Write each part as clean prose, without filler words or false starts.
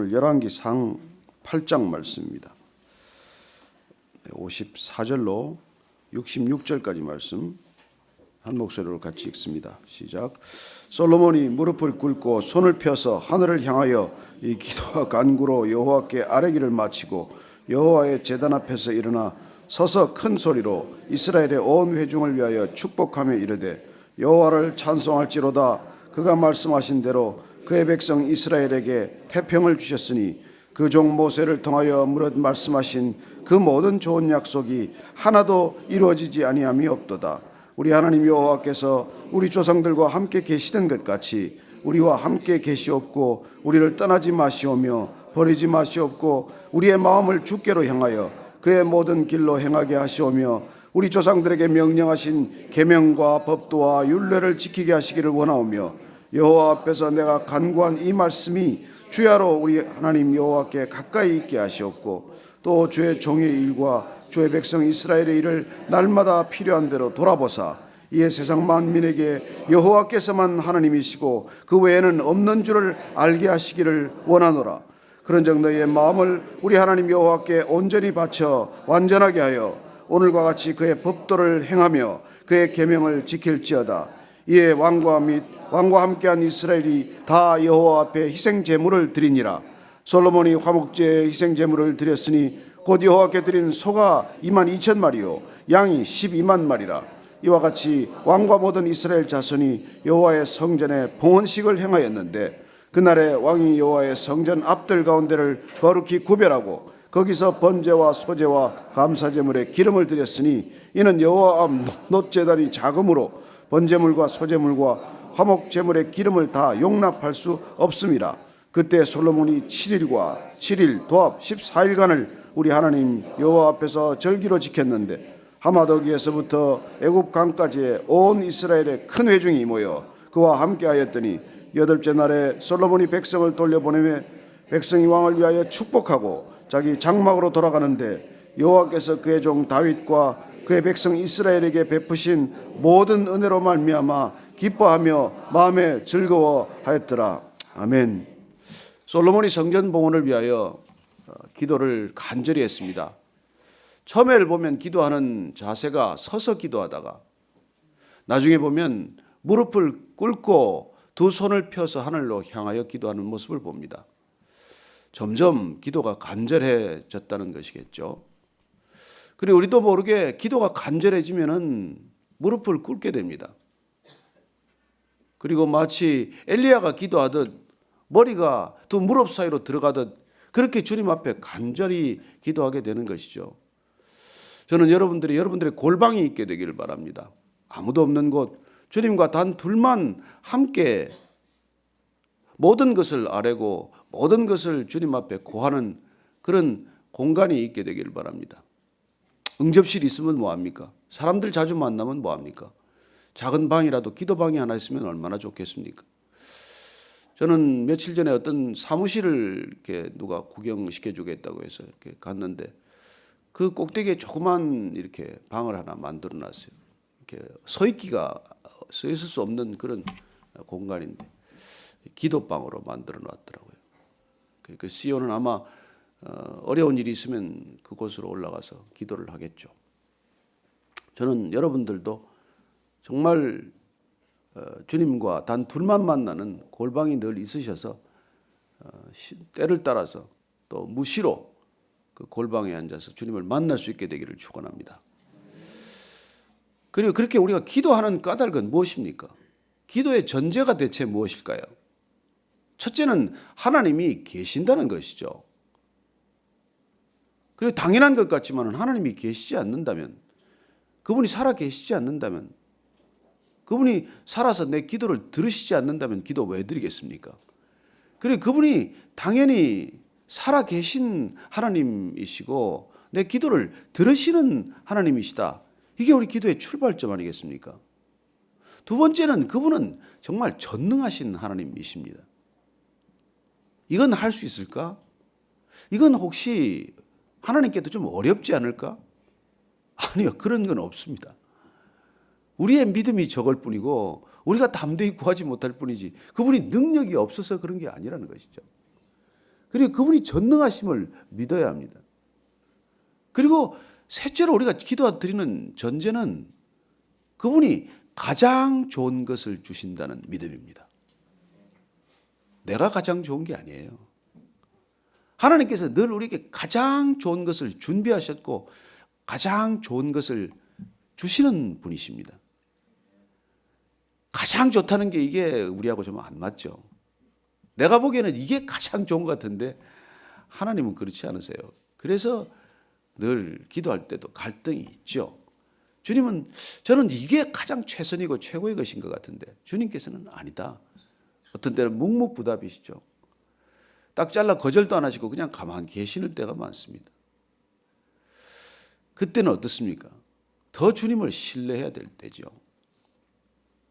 오늘 열왕기상 8장 말씀입니다. 54절로 66절까지 말씀 한 목소리로 같이 읽습니다. 시작. 솔로몬이 무릎을 꿇고 손을 펴서 하늘을 향하여 이 기도와 간구로 여호와께 아뢰기를 마치고 여호와의 제단 앞에서 일어나 서서 큰 소리로 이스라엘의 온 회중을 위하여 축복하며 이르되 여호와를 찬송할지로다. 그가 말씀하신 대로 그의 백성 이스라엘에게 태평을 주셨으니 그 종 모세를 통하여 무릇 말씀하신 그 모든 좋은 약속이 하나도 이루어지지 아니함이 없도다. 우리 하나님 여호와께서 우리 조상들과 함께 계시던 것 같이 우리와 함께 계시옵고 우리를 떠나지 마시오며 버리지 마시옵고 우리의 마음을 주께로 향하여 그의 모든 길로 행하게 하시오며 우리 조상들에게 명령하신 계명과 법도와 율례를 지키게 하시기를 원하오며 여호와 앞에서 내가 간구한 이 말씀이 주야로 우리 하나님 여호와께 가까이 있게 하시옵고 또 주의 종의 일과 주의 백성 이스라엘의 일을 날마다 필요한 대로 돌아보사 이에 세상 만민에게 여호와께서만 하나님이시고 그 외에는 없는 줄을 알게 하시기를 원하노라. 그런즉 너희의 마음을 우리 하나님 여호와께 온전히 바쳐 완전하게 하여 오늘과 같이 그의 법도를 행하며 그의 계명을 지킬지어다. 이에 왕과 및 왕과 함께한 이스라엘이 다 여호와 앞에 희생 제물을 드리니라. 솔로몬이 화목제에 희생 제물을 드렸으니 곧 여호와께 드린 소가 22,000마리요 양이 12만 마리라. 이와 같이 왕과 모든 이스라엘 자손이 여호와의 성전에 봉헌식을 행하였는데 그날에 왕이 여호와의 성전 앞들 가운데를 거룩히 구별하고 거기서 번제와 소제와 감사제물에 기름을 드렸으니 이는 여호와 앞 놋제단이 작음으로 번제물과 소제물과 화목제물의 기름을 다 용납할 수 없음이라. 그때 솔로몬이 7일과 7일 도합 14일간을 우리 하나님 여호와 앞에서 절기로 지켰는데 하마더기에서부터 애굽 강까지의 온 이스라엘의 큰 회중이 모여 그와 함께하였더니 여덟째 날에 솔로몬이 백성을 돌려보내며 백성이 왕을 위하여 축복하고 자기 장막으로 돌아가는데 여호와께서 그의 종 다윗과 그의 백성 이스라엘에게 베푸신 모든 은혜로 말미암아 기뻐하며 마음에 즐거워하였더라. 아멘. 솔로몬이 성전 봉헌을 위하여 기도를 간절히 했습니다. 처음에 보면 기도하는 자세가 서서 기도하다가 나중에 보면 무릎을 꿇고 두 손을 펴서 하늘로 향하여 기도하는 모습을 봅니다. 점점 기도가 간절해졌다는 것이겠죠. 그리고 우리도 모르게 기도가 간절해지면은 무릎을 꿇게 됩니다. 그리고 마치 엘리야가 기도하듯 머리가 두 무릎 사이로 들어가듯 그렇게 주님 앞에 간절히 기도하게 되는 것이죠. 저는 여러분들의 골방이 있게 되기를 바랍니다. 아무도 없는 곳, 주님과 단 둘만 함께 모든 것을 아뢰고 모든 것을 주님 앞에 고하는 그런 공간이 있게 되기를 바랍니다. 응접실 있으면 뭐합니까? 사람들 자주 만나면 뭐합니까? 작은 방이라도 기도방이 하나 있으면 얼마나 좋겠습니까? 저는 며칠 전에 어떤 사무실을 이렇게 누가 구경시켜 주겠다고 해서 이렇게 갔는데 그 꼭대기에 조그만 이렇게 방을 하나 만들어 놨어요. 이렇게 서 있을 수 없는 그런 공간인데 기도방으로 만들어 놨더라고요. 그 CEO는 아마 어려운 일이 있으면 그곳으로 올라가서 기도를 하겠죠. 저는 여러분들도 정말 주님과 단 둘만 만나는 골방이 늘 있으셔서 때를 따라서 또 무시로 그 골방에 앉아서 주님을 만날 수 있게 되기를 축원합니다. 그리고 그렇게 우리가 기도하는 까닭은 무엇입니까? 기도의 전제가 대체 무엇일까요? 첫째는 하나님이 계신다는 것이죠. 그리고 당연한 것 같지만 하나님이 계시지 않는다면, 그분이 살아 계시지 않는다면, 그분이 살아서 내 기도를 들으시지 않는다면 기도 왜 드리겠습니까? 그리고 그분이 당연히 살아 계신 하나님이시고 내 기도를 들으시는 하나님이시다. 이게 우리 기도의 출발점 아니겠습니까? 두 번째는 그분은 정말 전능하신 하나님이십니다. 이건 할 수 있을까? 이건 혹시 하나님께도 좀 어렵지 않을까? 아니요, 그런 건 없습니다. 우리의 믿음이 적을 뿐이고 우리가 담대히 구하지 못할 뿐이지 그분이 능력이 없어서 그런 게 아니라는 것이죠. 그리고 그분이 전능하심을 믿어야 합니다. 그리고 셋째로 우리가 기도드리는 전제는 그분이 가장 좋은 것을 주신다는 믿음입니다. 내가 가장 좋은 게 아니에요. 하나님께서 늘 우리에게 가장 좋은 것을 준비하셨고 가장 좋은 것을 주시는 분이십니다. 가장 좋다는 게 이게 우리하고 좀 안 맞죠. 내가 보기에는 이게 가장 좋은 것 같은데 하나님은 그렇지 않으세요. 그래서 늘 기도할 때도 갈등이 있죠. 주님은 저는 이게 가장 최선이고 최고의 것인 것 같은데 주님께서는 아니다. 어떤 때는 묵묵부답이시죠. 딱 잘라 거절도 안 하시고 그냥 가만히 계시는 때가 많습니다. 그때는 어떻습니까? 더 주님을 신뢰해야 될 때죠.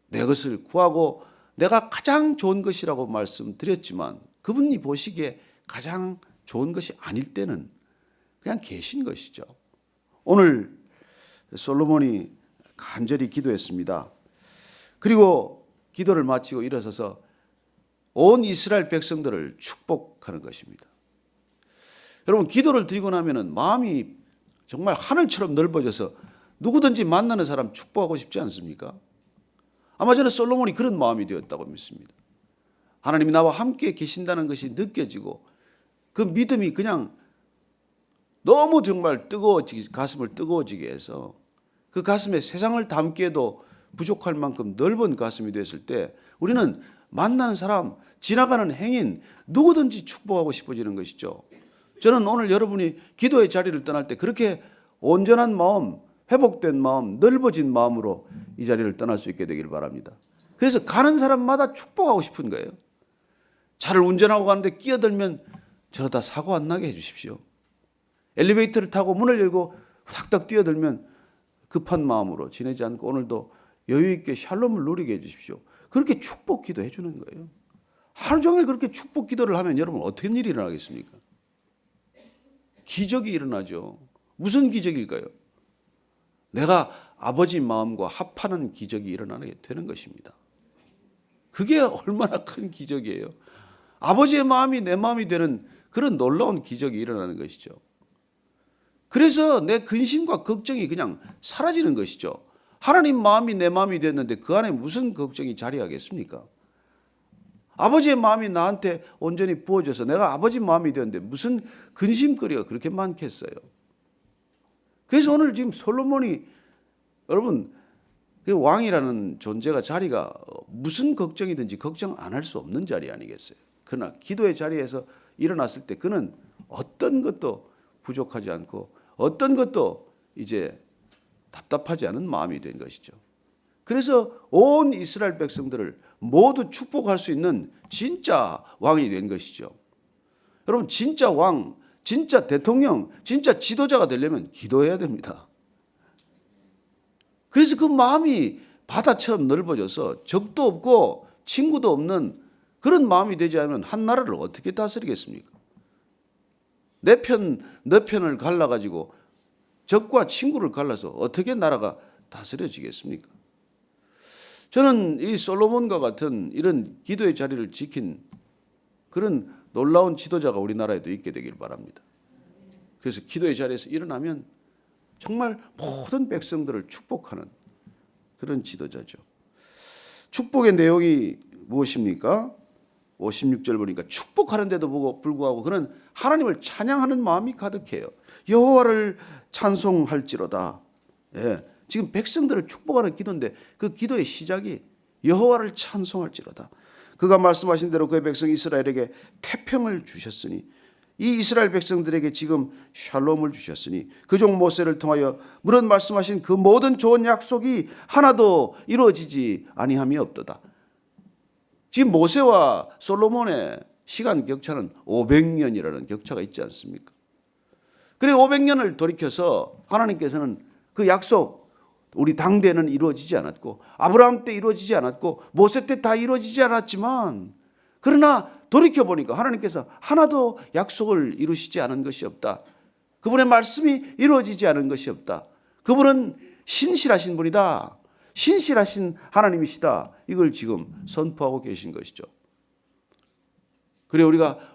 내 것을 구하고 내가 가장 좋은 것이라고 말씀드렸지만 그분이 보시기에 가장 좋은 것이 아닐 때는 그냥 계신 것이죠. 오늘 솔로몬이 간절히 기도했습니다. 그리고 기도를 마치고 일어서서 온 이스라엘 백성들을 축복하는 것입니다. 여러분 기도를 드리고 나면은 마음이 정말 하늘처럼 넓어져서 누구든지 만나는 사람 축복하고 싶지 않습니까? 아마 저는 솔로몬이 그런 마음이 되었다고 믿습니다. 하나님이 나와 함께 계신다는 것이 느껴지고 그 믿음이 그냥 너무 정말 가슴을 뜨거워지게 해서 그 가슴에 세상을 담기에도 부족할 만큼 넓은 가슴이 됐을 때 우리는 만나는 사람, 지나가는 행인 누구든지 축복하고 싶어지는 것이죠. 저는 오늘 여러분이 기도의 자리를 떠날 때 그렇게 온전한 마음, 회복된 마음, 넓어진 마음으로 이 자리를 떠날 수 있게 되기를 바랍니다. 그래서 가는 사람마다 축복하고 싶은 거예요. 차를 운전하고 가는데 끼어들면 저러다 사고 안 나게 해 주십시오. 엘리베이터를 타고 문을 열고 탁탁 뛰어들면 급한 마음으로 지내지 않고 오늘도 여유 있게 샬롬을 누리게 해 주십시오. 그렇게 축복 기도해 주는 거예요. 하루 종일 그렇게 축복 기도를 하면 여러분 어떤 일이 일어나겠습니까? 기적이 일어나죠. 무슨 기적일까요? 내가 아버지 마음과 합하는 기적이 일어나게 되는 것입니다. 그게 얼마나 큰 기적이에요. 아버지의 마음이 내 마음이 되는 그런 놀라운 기적이 일어나는 것이죠. 그래서 내 근심과 걱정이 그냥 사라지는 것이죠. 하나님 마음이 내 마음이 됐는데 그 안에 무슨 걱정이 자리하겠습니까? 아버지의 마음이 나한테 온전히 부어져서 내가 아버지 마음이 되었는데 무슨 근심거리가 그렇게 많겠어요. 그래서 오늘 지금 솔로몬이 여러분 왕이라는 존재가 자리가 무슨 걱정이든지 걱정 안 할 수 없는 자리 아니겠어요. 그러나 기도의 자리에서 일어났을 때 그는 어떤 것도 부족하지 않고 어떤 것도 이제 답답하지 않은 마음이 된 것이죠. 그래서 온 이스라엘 백성들을 모두 축복할 수 있는 진짜 왕이 된 것이죠. 여러분 진짜 왕, 진짜 대통령, 진짜 지도자가 되려면 기도해야 됩니다. 그래서 그 마음이 바다처럼 넓어져서 적도 없고 친구도 없는 그런 마음이 되지 않으면 한 나라를 어떻게 다스리겠습니까? 내 편을 갈라가지고 적과 친구를 갈라서 어떻게 나라가 다스려지겠습니까? 저는 이 솔로몬과 같은 이런 기도의 자리를 지킨 그런 놀라운 지도자가 우리나라에도 있게 되길 바랍니다. 그래서 기도의 자리에서 일어나면 정말 모든 백성들을 축복하는 그런 지도자죠. 축복의 내용이 무엇입니까? 56절 보니까 축복하는데도 불구하고 그는 하나님을 찬양하는 마음이 가득해요. 여호와를 찬송할지로다. 예, 지금 백성들을 축복하는 기도인데 그 기도의 시작이 여호와를 찬송할지로다. 그가 말씀하신 대로 그의 백성 이스라엘에게 태평을 주셨으니 이 이스라엘 백성들에게 지금 샬롬을 주셨으니 그 종 모세를 통하여 물론 말씀하신 그 모든 좋은 약속이 하나도 이루어지지 아니함이 없도다. 지금 모세와 솔로몬의 시간 격차는 500년이라는 격차가 있지 않습니까? 그래 500년을 돌이켜서 하나님께서는 그 약속 우리 당대는 이루어지지 않았고 아브라함 때 이루어지지 않았고 모세 때 다 이루어지지 않았지만 그러나 돌이켜보니까 하나님께서 하나도 약속을 이루시지 않은 것이 없다. 그분의 말씀이 이루어지지 않은 것이 없다. 그분은 신실하신 분이다. 신실하신 하나님이시다. 이걸 지금 선포하고 계신 것이죠. 그래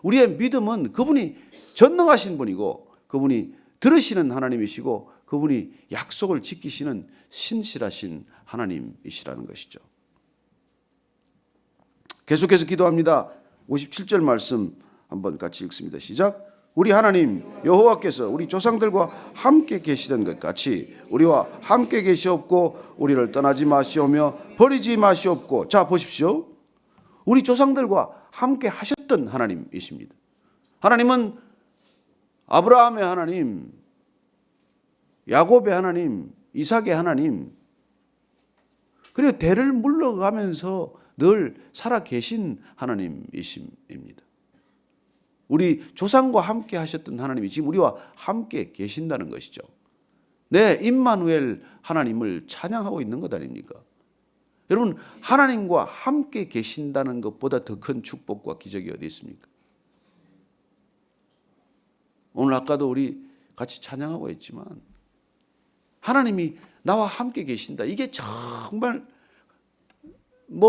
우리의 믿음은 그분이 전능하신 분이고 그분이 들으시는 하나님이시고 그분이 약속을 지키시는 신실하신 하나님이시라는 것이죠. 계속해서 기도합니다. 57절 말씀 한번 같이 읽습니다. 시작. 우리 하나님 여호와께서 우리 조상들과 함께 계시던 것 같이 우리와 함께 계시옵고 우리를 떠나지 마시오며 버리지 마시옵고. 자 보십시오. 우리 조상들과 함께 하셨던 하나님이십니다. 하나님은 아브라함의 하나님, 야곱의 하나님, 이삭의 하나님, 그리고 대를 물러가면서 늘 살아 계신 하나님이십니다. 우리 조상과 함께 하셨던 하나님이 지금 우리와 함께 계신다는 것이죠. 네, 임마누엘 하나님을 찬양하고 있는 것 아닙니까? 여러분, 하나님과 함께 계신다는 것보다 더 큰 축복과 기적이 어디 있습니까? 오늘 아까도 우리 같이 찬양하고 있지만 하나님이 나와 함께 계신다. 이게 정말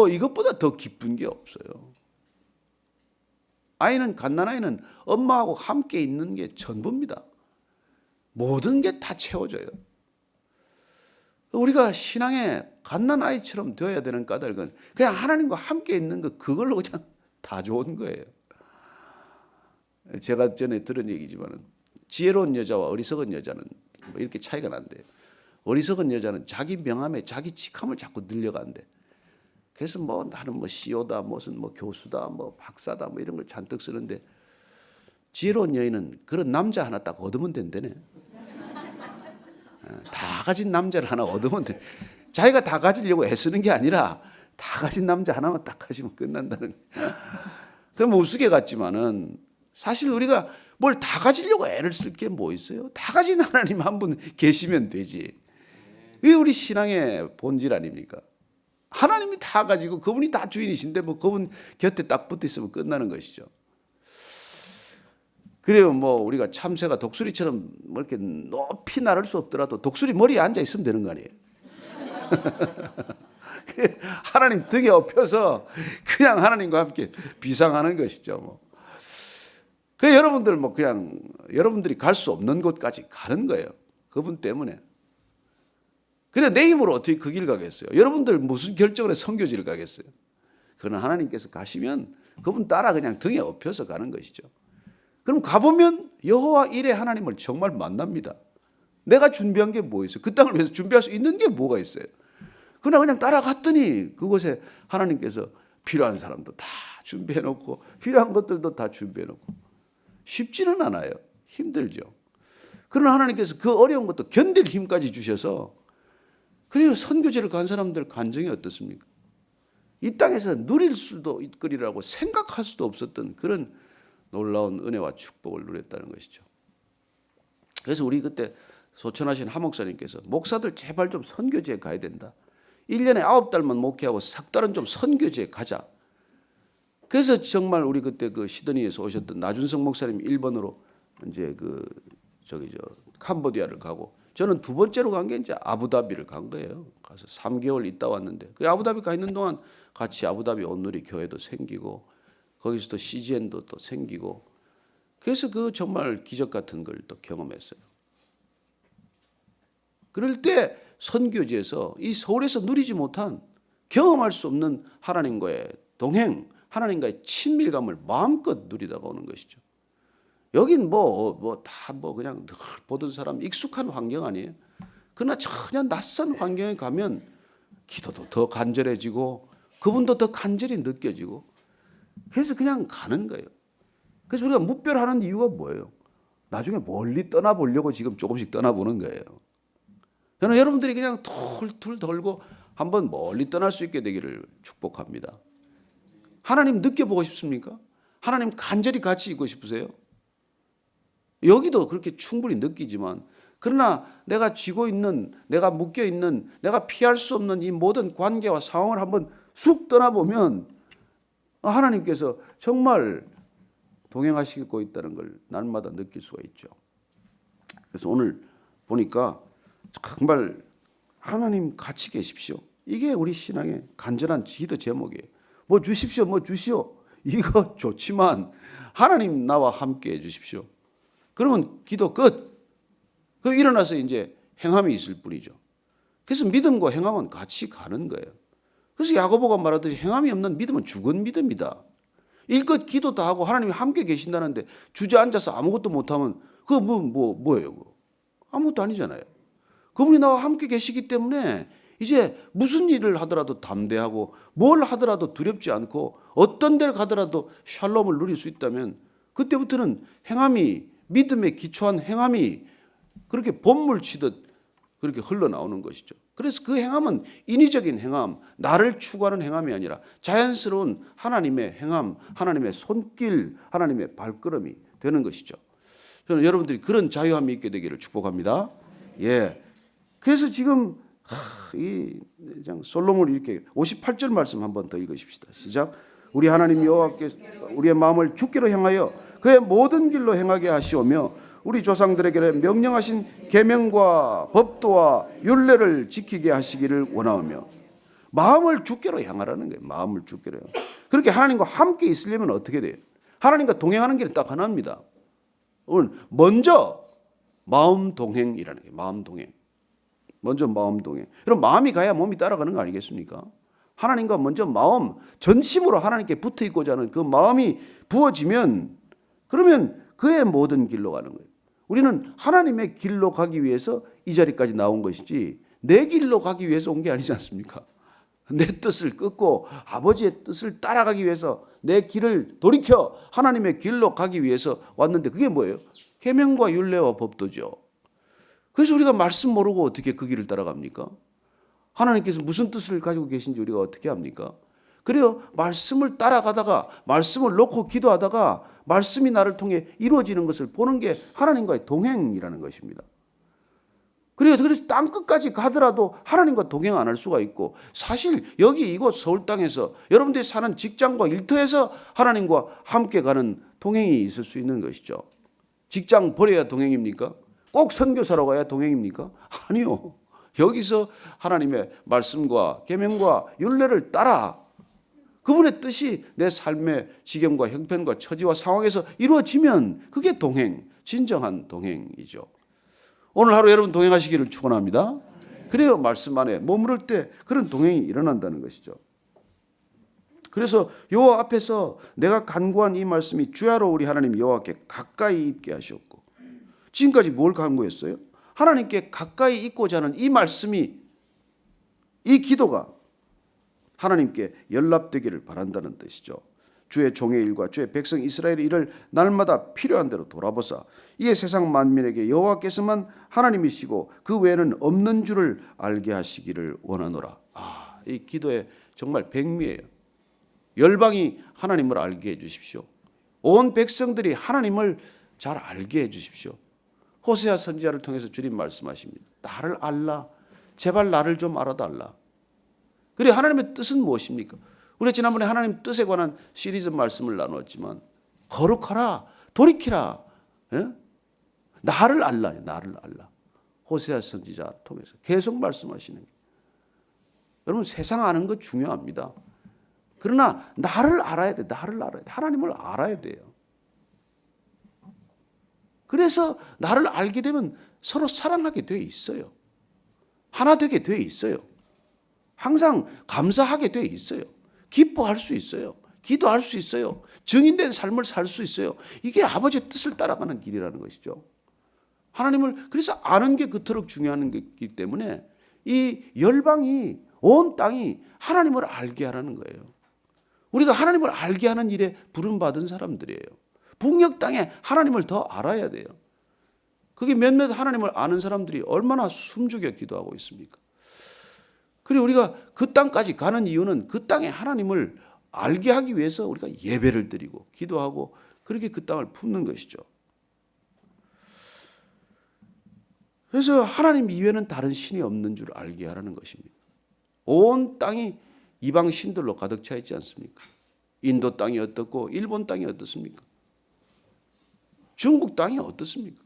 이것보다 더 기쁜 게 없어요. 갓난아이는 엄마하고 함께 있는 게 전부입니다. 모든 게 다 채워져요. 우리가 신앙의 갓난아이처럼 되어야 되는 까닭은 그냥 하나님과 함께 있는 거 그걸로 그냥 다 좋은 거예요. 제가 전에 들은 얘기지만 지혜로운 여자와 어리석은 여자는 이렇게 차이가 난대요. 어리석은 여자는 자기 명함에 자기 직함을 자꾸 늘려간대. 그래서 나는 CEO다, 무슨 교수다, 박사다, 이런 걸 잔뜩 쓰는데 지혜로운 여인은 그런 남자 하나 딱 얻으면 된다네. 다 가진 남자를 하나 얻으면 돼. 자기가 다 가지려고 애쓰는 게 아니라 다 가진 남자 하나만 딱 가지면 끝난다는. 그럼 우스개 같지만은 사실 우리가 뭘 다 가지려고 애를 쓸 게 뭐 있어요? 다 가진 하나님 한 분 계시면 되지. 이게 우리 신앙의 본질 아닙니까? 하나님이 다 가지고 그분이 다 주인이신데 그분 곁에 딱 붙어 있으면 끝나는 것이죠. 그래요. 우리가 참새가 독수리처럼 이렇게 높이 날을 수 없더라도 독수리 머리에 앉아 있으면 되는 거 아니에요. 하나님 등에 업혀서 그냥 하나님과 함께 비상하는 것이죠. 그 여러분들 그냥 여러분들이 갈 수 없는 곳까지 가는 거예요. 그분 때문에. 그래 내 힘으로 어떻게 그 길 가겠어요? 여러분들 무슨 결정을 해서 선교지를 가겠어요? 그러나 하나님께서 가시면 그분 따라 그냥 등에 업혀서 가는 것이죠. 그럼 가보면 여호와 일의 하나님을 정말 만납니다. 내가 준비한 게 뭐 있어요? 그 땅을 위해서 준비할 수 있는 게 뭐가 있어요? 그러나 그냥 따라갔더니 그곳에 하나님께서 필요한 사람도 다 준비해놓고 필요한 것들도 다 준비해놓고 쉽지는 않아요. 힘들죠. 그러나 하나님께서 그 어려운 것도 견딜 힘까지 주셔서 그래요. 선교지를 간 사람들 간증이 어떻습니까? 이 땅에서 누릴 수도 있으리라고 생각할 수도 없었던 그런 놀라운 은혜와 축복을 누렸다는 것이죠. 그래서 우리 그때 소천하신 하 목사님께서 목사들 제발 좀 선교지에 가야 된다. 1년에 9달만 목회하고 석 달은 좀 선교지에 가자. 그래서 정말 우리 그때 그 시드니에서 오셨던 나준성 목사님 1번으로 이제 캄보디아를 가고 저는 두 번째로 간 게 이제 아부다비를 간 거예요. 가서 3개월 있다 왔는데 그 아부다비 가 있는 동안 같이 아부다비 온누리 교회도 생기고 거기서 또 CGN도 또 생기고 그래서 그 정말 기적 같은 걸 또 경험했어요. 그럴 때 선교지에서 이 서울에서 누리지 못한 경험할 수 없는 하나님과의 동행, 하나님과의 친밀감을 마음껏 누리다가 오는 것이죠. 여긴 그냥 늘 보던 사람 익숙한 환경 아니에요. 그러나 전혀 낯선 환경에 가면 기도도 더 간절해지고 그분도 더 간절히 느껴지고 그래서 그냥 가는 거예요. 그래서 우리가 묵별하는 이유가 뭐예요? 나중에 멀리 떠나보려고 지금 조금씩 떠나보는 거예요. 저는 여러분들이 그냥 툴툴 돌고 한번 멀리 떠날 수 있게 되기를 축복합니다. 하나님 느껴보고 싶습니까? 하나님 간절히 같이 있고 싶으세요? 여기도 그렇게 충분히 느끼지만 그러나 내가 쥐고 있는, 내가 묶여 있는, 내가 피할 수 없는 이 모든 관계와 상황을 한번 쑥 떠나보면 하나님께서 정말 동행하시고 있다는 걸 날마다 느낄 수가 있죠. 그래서 오늘 보니까 정말 하나님 같이 계십시오. 이게 우리 신앙의 간절한 기도 제목이에요. 뭐 주십시오, 뭐 주시오. 이거 좋지만 하나님 나와 함께 해 주십시오. 그러면 기도 끝. 그럼 일어나서 이제 행함이 있을 뿐이죠. 그래서 믿음과 행함은 같이 가는 거예요. 그래서 야고보가 말하듯이 행함이 없는 믿음은 죽은 믿음이다. 일껏 기도 다 하고 하나님이 함께 계신다는데 주저앉아서 아무것도 못하면 그거 뭐예요? 그거? 아무것도 아니잖아요. 그분이 나와 함께 계시기 때문에 이제 무슨 일을 하더라도 담대하고 뭘 하더라도 두렵지 않고 어떤 데를 가더라도 샬롬을 누릴 수 있다면 그때부터는 행함이 믿음에 기초한 행함이 그렇게 본물 치듯 그렇게 흘러나오는 것이죠. 그래서 그 행함은 인위적인 행함, 나를 추구하는 행함이 아니라 자연스러운 하나님의 행함, 하나님의 손길, 하나님의 발걸음이 되는 것이죠. 저는 여러분들이 그런 자유함이 있게 되기를 축복합니다. 예. 그래서 지금 이 솔로몬이 이렇게 58절 말씀 한번 더 읽으십시다. 시작. 우리 하나님 여호와께 우리의 마음을 주께로 향하여 그의 모든 길로 행하게 하시오며 우리 조상들에게 명령하신 계명과 법도와 율례를 지키게 하시기를 원하오며 마음을 주께로 향하라는 거예요. 마음을 주께로. 그렇게 하나님과 함께 있으려면 어떻게 돼요? 하나님과 동행하는 길은 딱 하나입니다. 오늘 먼저 마음 동행이라는 거예요. 마음 동행. 먼저 마음 동행. 그럼 마음이 가야 몸이 따라가는 거 아니겠습니까? 하나님과 먼저 마음, 전심으로 하나님께 붙어 있고자 하는 그 마음이 부어지면 그러면 그의 모든 길로 가는 거예요. 우리는 하나님의 길로 가기 위해서 이 자리까지 나온 것이지 내 길로 가기 위해서 온 게 아니지 않습니까? 내 뜻을 끊고 아버지의 뜻을 따라가기 위해서 내 길을 돌이켜 하나님의 길로 가기 위해서 왔는데 그게 뭐예요? 계명과 율례와 법도죠. 그래서 우리가 말씀 모르고 어떻게 그 길을 따라갑니까? 하나님께서 무슨 뜻을 가지고 계신지 우리가 어떻게 합니까? 그래요. 말씀을 따라가다가 말씀을 놓고 기도하다가 말씀이 나를 통해 이루어지는 것을 보는 게 하나님과의 동행이라는 것입니다. 그래서 땅 끝까지 가더라도 하나님과 동행 안 할 수가 있고 사실 여기 이곳 서울 땅에서 여러분들이 사는 직장과 일터에서 하나님과 함께 가는 동행이 있을 수 있는 것이죠. 직장 버려야 동행입니까? 꼭 선교사로 가야 동행입니까? 아니요. 여기서 하나님의 말씀과 계명과 율례를 따라 그분의 뜻이 내 삶의 지경과 형편과 처지와 상황에서 이루어지면 그게 동행, 진정한 동행이죠. 오늘 하루 여러분 동행하시기를 축원합니다. 그래요. 말씀 안에 머무를 때 그런 동행이 일어난다는 것이죠. 그래서 여호와 앞에서 내가 간구한 이 말씀이 주야로 우리 하나님 여호와께 가까이 있게 하셨고 지금까지 뭘 간구했어요? 하나님께 가까이 있고자 하는 이 말씀이 이 기도가 하나님께 연락되기를 바란다는 뜻이죠. 주의 종의 일과 주의 백성 이스라엘의 일을 날마다 필요한 대로 돌아보사 이에 세상 만민에게 여호와께서만 하나님이시고 그 외에는 없는 줄을 알게 하시기를 원하노라. 이 기도의 정말 백미예요. 열방이 하나님을 알게 해 주십시오. 온 백성들이 하나님을 잘 알게 해 주십시오. 호세아 선지자를 통해서 주님 말씀하십니다. 나를 알라. 제발 나를 좀 알아달라. 그래 하나님의 뜻은 무엇입니까? 우리가 지난번에 하나님 뜻에 관한 시리즈 말씀을 나누었지만 거룩하라. 돌이키라. 예? 나를 알라. 나를 알라. 호세아 선지자 통해서 계속 말씀하시는 거예요. 여러분 세상 아는 거 중요합니다. 그러나 나를 알아야 돼. 나를 알아야 돼. 하나님을 알아야 돼요. 그래서 나를 알게 되면 서로 사랑하게 돼 있어요. 하나 되게 돼 있어요. 항상 감사하게 돼 있어요. 기뻐할 수 있어요. 기도할 수 있어요. 증인된 삶을 살 수 있어요. 이게 아버지의 뜻을 따라가는 길이라는 것이죠. 하나님을 그래서 아는 게 그토록 중요한 것이기 때문에 이 열방이 온 땅이 하나님을 알게 하라는 거예요. 우리가 하나님을 알게 하는 일에 부름받은 사람들이에요. 북녘 땅에 하나님을 더 알아야 돼요. 그게 몇몇 하나님을 아는 사람들이 얼마나 숨죽여 기도하고 있습니까? 그리고 우리가 그 땅까지 가는 이유는 그 땅에 하나님을 알게 하기 위해서 우리가 예배를 드리고 기도하고 그렇게 그 땅을 품는 것이죠. 그래서 하나님 이외에는 다른 신이 없는 줄 알게 하라는 것입니다. 온 땅이 이방 신들로 가득 차 있지 않습니까? 인도 땅이 어떻고 일본 땅이 어떻습니까? 중국 땅이 어떻습니까?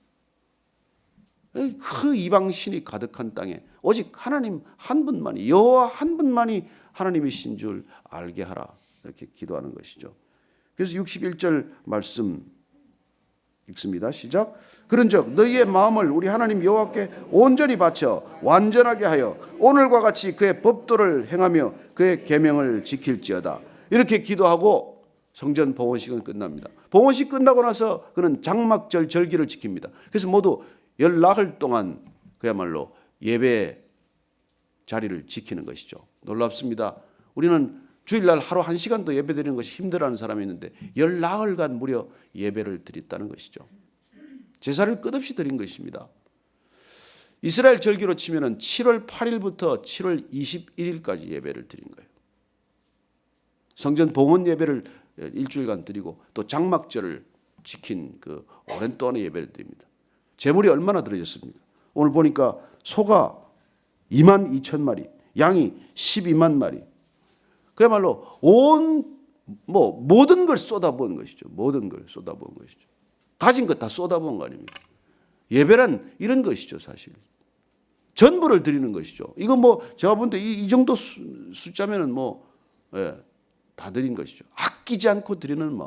그 이방 신이 가득한 땅에 오직 하나님 한 분만이 여호와 한 분만이 하나님이신 줄 알게 하라. 이렇게 기도하는 것이죠. 그래서 61절 말씀 읽습니다. 시작. 그런즉 너희의 마음을 우리 하나님 여호와께 온전히 바쳐 완전하게 하여 오늘과 같이 그의 법도를 행하며 그의 계명을 지킬지어다. 이렇게 기도하고 성전 봉헌식은 끝납니다. 봉헌식 끝나고 나서 그는 장막절 절기를 지킵니다. 그래서 모두 열 나흘 동안 그야말로 예배 자리를 지키는 것이죠. 놀랍습니다. 우리는 주일날 하루 1시간도 예배 드리는 것이 힘들어하는 사람이 있는데 열 나흘간 무려 예배를 드렸다는 것이죠. 제사를 끝없이 드린 것입니다. 이스라엘 절기로 치면은 7월 8일부터 7월 21일까지 예배를 드린 거예요. 성전 봉헌 예배를 일주일간 드리고 또 장막절을 지킨 그 오랜 동안의 예배를 드립니다. 제물이 얼마나 들어졌습니까? 오늘 보니까 소가 2만 2천 마리, 양이 12만 마리. 그야말로 모든 걸 쏟아부은 것이죠. 모든 걸 쏟아부은 것이죠. 가진 것 다 쏟아부은 거 아닙니까? 예배란 이런 것이죠, 사실. 전부를 드리는 것이죠. 이거 제가 본 때 이 정도 숫자면은 다 드린 것이죠. 아끼지 않고 드리는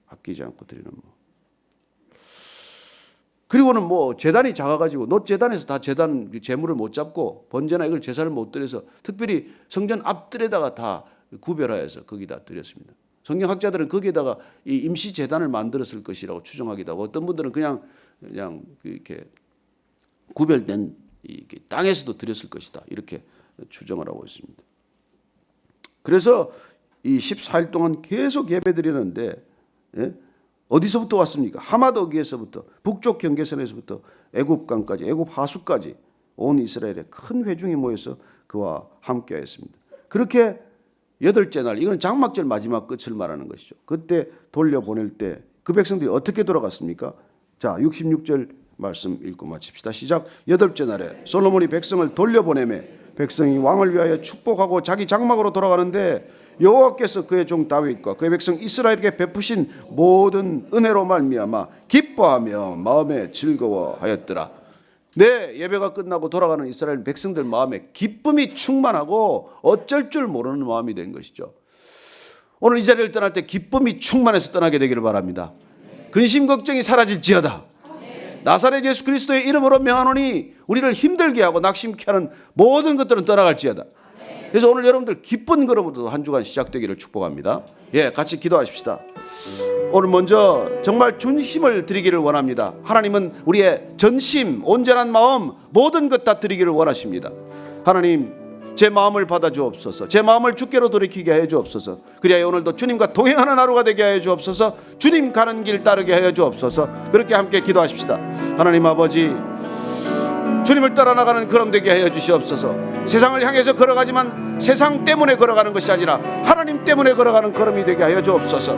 아끼지 않고 드리는 그리고는 제단이 작아가지고 놋 제단에서 다 제단 제물을 못 잡고 번제나 이걸 제사를 못 드려서 특별히 성전 앞뜰에다가 다 구별하여서 거기다 드렸습니다. 성경학자들은 거기에다가 이 임시 제단을 만들었을 것이라고 추정하기도 하고 어떤 분들은 그냥 이렇게 구별된 이렇게 땅에서도 드렸을 것이다 이렇게 추정을 하고 있습니다. 그래서 이 14일 동안 계속 예배드리는데 어디서부터 왔습니까? 하마더기에서부터 북쪽 경계선에서부터 애굽강까지 애굽 하수까지 온 이스라엘의 큰 회중이 모여서 그와 함께하였습니다. 그렇게 8째 날, 이건 장막절 마지막 끝을 말하는 것이죠. 그때 돌려보낼 때 그 백성들이 어떻게 돌아갔습니까? 자, 66절 말씀 읽고 마칩시다. 시작. 8째 날에 솔로몬이 백성을 돌려보내매 백성이 왕을 위하여 축복하고 자기 장막으로 돌아가는데 여호와께서 그의 종 다윗과 그의 백성 이스라엘에게 베푸신 모든 은혜로 말미암아 기뻐하며 마음에 즐거워하였더라. 네, 예배가 끝나고 돌아가는 이스라엘 백성들 마음에 기쁨이 충만하고 어쩔 줄 모르는 마음이 된 것이죠. 오늘 이 자리를 떠날 때 기쁨이 충만해서 떠나게 되기를 바랍니다. 근심 걱정이 사라질지어다. 나사렛 예수 그리스도의 이름으로 명하노니 우리를 힘들게 하고 낙심케 하는 모든 것들은 떠나갈지어다. 그래서 오늘 여러분들 기쁜 걸음으로 한 주간 시작되기를 축복합니다. 같이 기도하십시다. 오늘 먼저 정말 전심을 드리기를 원합니다. 하나님은 우리의 전심, 온전한 마음 모든 것 다 드리기를 원하십니다. 하나님, 제 마음을 받아주옵소서. 제 마음을 주께로 돌이키게 하여 주옵소서. 그리하여 오늘도 주님과 동행하는 하루가 되게 하여 주옵소서. 주님 가는 길 따르게 하여 주옵소서. 그렇게 함께 기도하십시다. 하나님 아버지, 주님을 따라 나가는 걸음 되게 하여 주시옵소서. 세상을 향해서 걸어가지만 세상 때문에 걸어가는 것이 아니라 하나님 때문에 걸어가는 걸음이 되게 하여 주옵소서.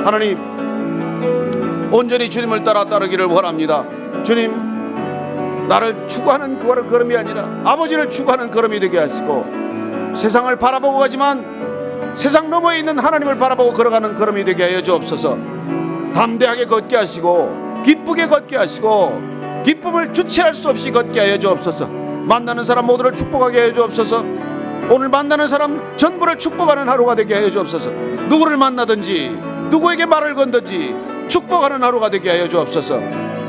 하나님, 온전히 주님을 따르기를 원합니다. 주님, 나를 추구하는 그 걸음이 아니라 아버지를 추구하는 걸음이 되게 하시고, 세상을 바라보고 가지만 세상 너머에 있는 하나님을 바라보고 걸어가는 걸음이 되게 하여 주옵소서. 담대하게 걷게 하시고 기쁘게 걷게 하시고 기쁨을 주체할 수 없이 걷게 하여 주옵소서. 만나는 사람 모두를 축복하게 하여 주옵소서. 오늘 만나는 사람 전부를 축복하는 하루가 되게 하여 주옵소서. 누구를 만나든지 누구에게 말을 건든지 축복하는 하루가 되게 하여 주옵소서.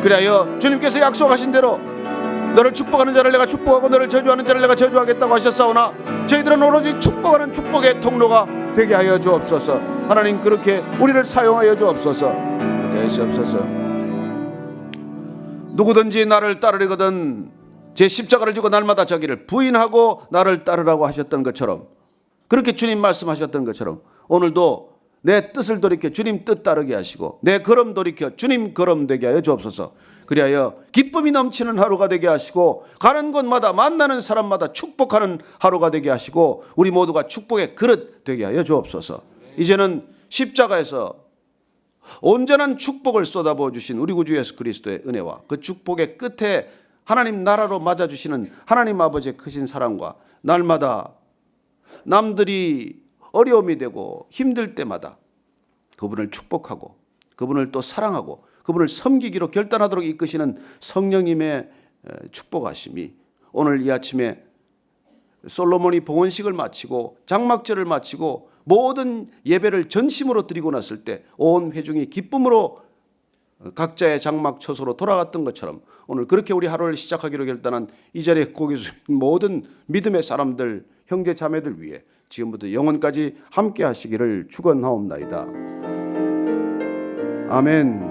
그리하여 주님께서 약속하신 대로 너를 축복하는 자를 내가 축복하고 너를 저주하는 자를 내가 저주하겠다고 하셨사오나 저희들은 오로지 축복하는 축복의 통로가 되게 하여 주옵소서. 하나님, 그렇게 우리를 사용하여 주옵소서. 그렇게 하여 주옵소서. 누구든지 나를 따르려거든 제 십자가를 지고 날마다 자기를 부인하고 나를 따르라고 하셨던 것처럼, 그렇게 주님 말씀하셨던 것처럼 오늘도 내 뜻을 돌이켜 주님 뜻 따르게 하시고 내 걸음 돌이켜 주님 걸음 되게 하여 주옵소서. 그리하여 기쁨이 넘치는 하루가 되게 하시고 가는 곳마다 만나는 사람마다 축복하는 하루가 되게 하시고 우리 모두가 축복의 그릇 되게 하여 주옵소서. 이제는 십자가에서 온전한 축복을 쏟아부어 주신 우리 구주 예수 그리스도의 은혜와 그 축복의 끝에 하나님 나라로 맞아주시는 하나님 아버지의 크신 사랑과 날마다 남들이 어려움이 되고 힘들 때마다 그분을 축복하고 그분을 또 사랑하고 그분을 섬기기로 결단하도록 이끄시는 성령님의 축복하심이 오늘 이 아침에 솔로몬이 봉헌식을 마치고 장막절을 마치고 모든 예배를 전심으로 드리고 났을 때 온 회중이 기쁨으로 각자의 장막 처소로 돌아갔던 것처럼 오늘 그렇게 우리 하루를 시작하기로 결단한 이 자리에 고 계신 모든 믿음의 사람들, 형제 자매들 위해 지금부터 영원까지 함께 하시기를 축원하옵나이다. 아멘.